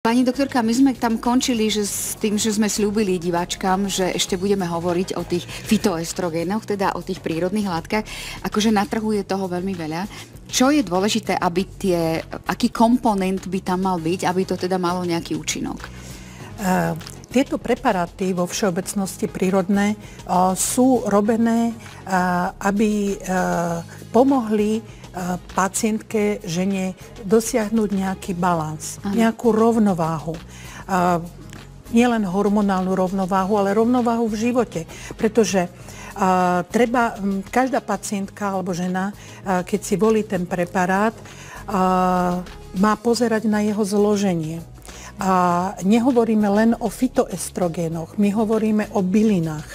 Pani doktorka, my sme tam končili s tým, že sme sľúbili diváčkam, že ešte budeme hovoriť o tých fytoestrogénoch, teda o tých prírodných látkach. Akože na trhu je toho veľmi veľa. Čo je dôležité, aby aký komponent by tam mal byť, aby to teda malo nejaký účinok? Tieto preparáty vo všeobecnosti prírodné sú robené, aby pomohli pacientke, žene dosiahnuť nejaký balans, nejakú rovnováhu. Nielen hormonálnu rovnováhu, ale rovnováhu v živote. Pretože každá pacientka alebo žena, keď si volí ten preparát, má pozerať na jeho zloženie. A nehovoríme len o fytoestrogénoch, my hovoríme o bylinách.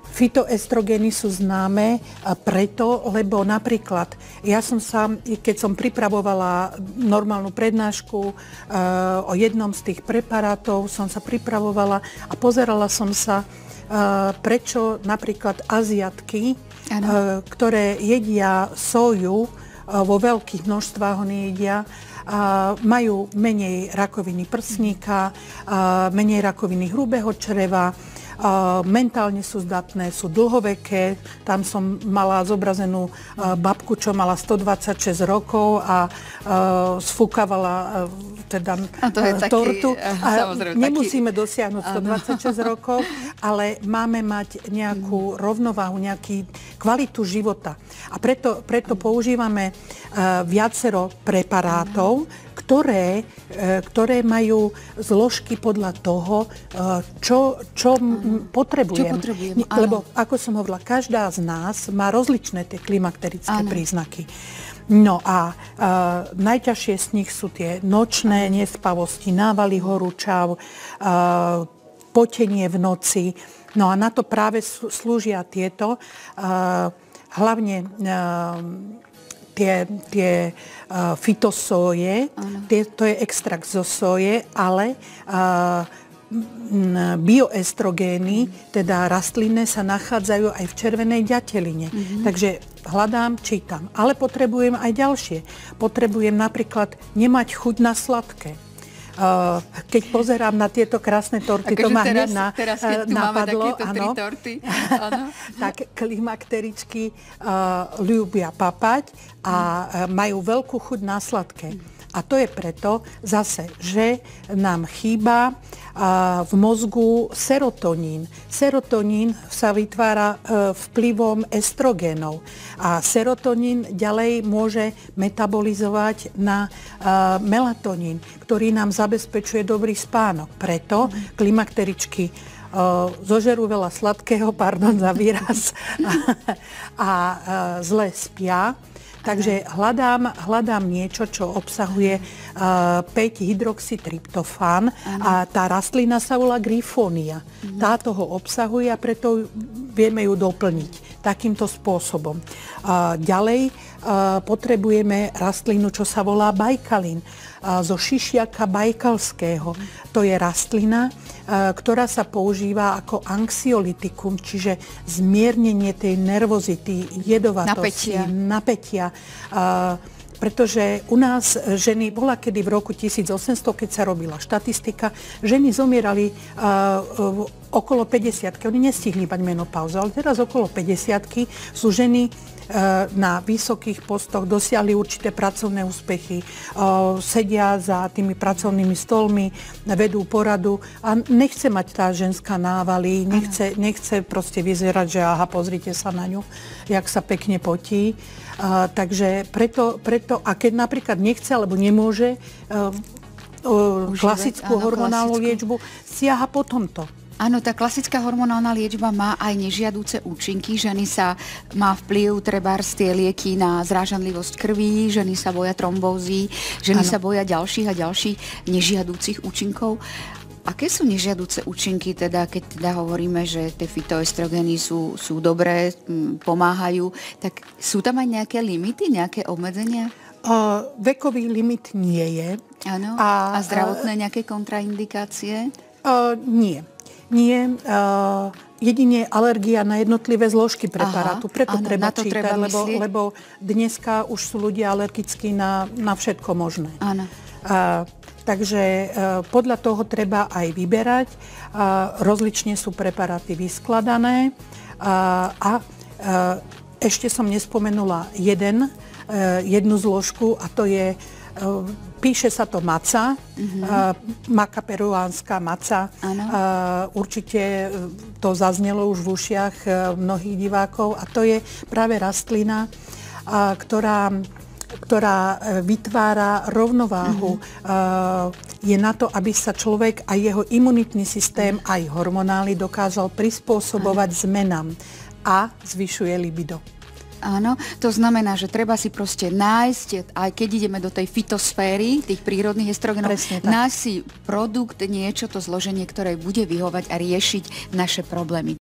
Fytoestrogény sú známe preto, lebo napríklad keď som pripravovala normálnu prednášku o jednom z tých preparátov, som sa pripravovala a pozerala som sa, prečo napríklad Aziatky, ktoré jedia soju, vo veľkých množstvách ho nejedia, majú menej rakoviny prsníka, menej rakoviny hrubého čreva, mentálne sú zdatné, sú dlhoveké. Tam som mala zobrazenú babku, čo mala 126 rokov a sfúkavala tortu. Nemusíme dosiahnuť 126 rokov, ale máme mať nejakú rovnováhu, nejakú kvalitu života. A preto používame viacero preparátov, ktoré majú zložky podľa toho, čo potrebujem. Lebo, ako som hovorila, každá z nás má rozličné tie klimakterické príznaky. No a najťažšie z nich sú tie nočné nespavosti, návaly horúčav, potenie v noci. No a na to práve slúžia tieto, hlavne tie fytosóje, to je extrakt zo soje, ale bioestrogény, teda rastlinné, sa nachádzajú aj v červenej ďateline. Takže čítam. Ale potrebujem aj ďalšie. Potrebujem napríklad nemať chuť na sladké. Keď pozerám na tieto krásne torty, to ma hneď napadlo. Áno. Tak klimakteričky ľúbia papať a majú veľkú chuť na sladké. A to je preto zase, že nám chýba v mozgu serotonín. Serotonín sa vytvára vplyvom estrogénov. A serotonín ďalej môže metabolizovať na melatonín, ktorý nám zabezpečuje dobrý spánok. Preto klimakteričky zožerú veľa sladkého, pardon za výraz, a zle spia. Takže hľadám niečo, čo obsahuje 5-hydroxytryptofán a tá rastlina sa volá Grifónia. Táto ho obsahuje a preto vieme ju doplniť takýmto spôsobom. Ďalej potrebujeme rastlinu, čo sa volá bajkalín, zo šišiaka bajkalského. To je rastlina, ktorá sa používa ako anxiolitikum, čiže zmiernenie tej nervozity, jedovatosti, napätia. Pretože u nás ženy, bola kedy v roku 1800, keď sa robila štatistika, ženy zomierali okolo 50-ky. Oni nestihli mať menopauzu, ale teraz okolo 50-ky sú ženy na vysokých postoch, dosiahli určité pracovné úspechy, sedia za tými pracovnými stolmi, vedú poradu a nechce mať tá ženská návaly, nechce proste vyzerať, že aha, pozrite sa na ňu, jak sa pekne potí. Takže preto, a keď napríklad nechce alebo nemôže klasickú hormonálnu liečbu, siaha po tomto. Áno, tá klasická hormonálna liečba má aj nežiaduce účinky. Ženy má vplyv trebárs tie lieky na zrážanlivosť krví, ženy sa boja trombózy, ženy sa boja ďalších a ďalších nežiaducich účinkov. Aké sú nežiaduce účinky, keď hovoríme, že tie fytoestrogény sú dobré, pomáhajú, tak sú tam aj nejaké limity, nejaké obmedzenia? Vekový limit nie je. Áno. A zdravotné nejaké kontraindikácie? Nie. Nie, jedine alergia na jednotlivé zložky preparátu. Preto treba čítať, lebo dneska už sú ľudia alergickí na všetko možné. Takže podľa toho treba aj vyberať. Rozlične sú preparáty vyskladané. A ešte som nespomenula jednu zložku, a to je, píše sa to maca, maka peruánska maca. Určite to zaznelo už v ušiach mnohých divákov, a to je práve rastlina, ktorá vytvára rovnováhu. Je na to, aby sa človek a jeho imunitný systém, aj hormonálny, dokázal prispôsobovať zmenám a zvyšuje libido. Áno, to znamená, že treba si proste nájsť, aj keď ideme do tej fitosféry, tých prírodných estrogenov, nájsť si produkt, niečo, to zloženie, ktoré bude vyhovať a riešiť naše problémy.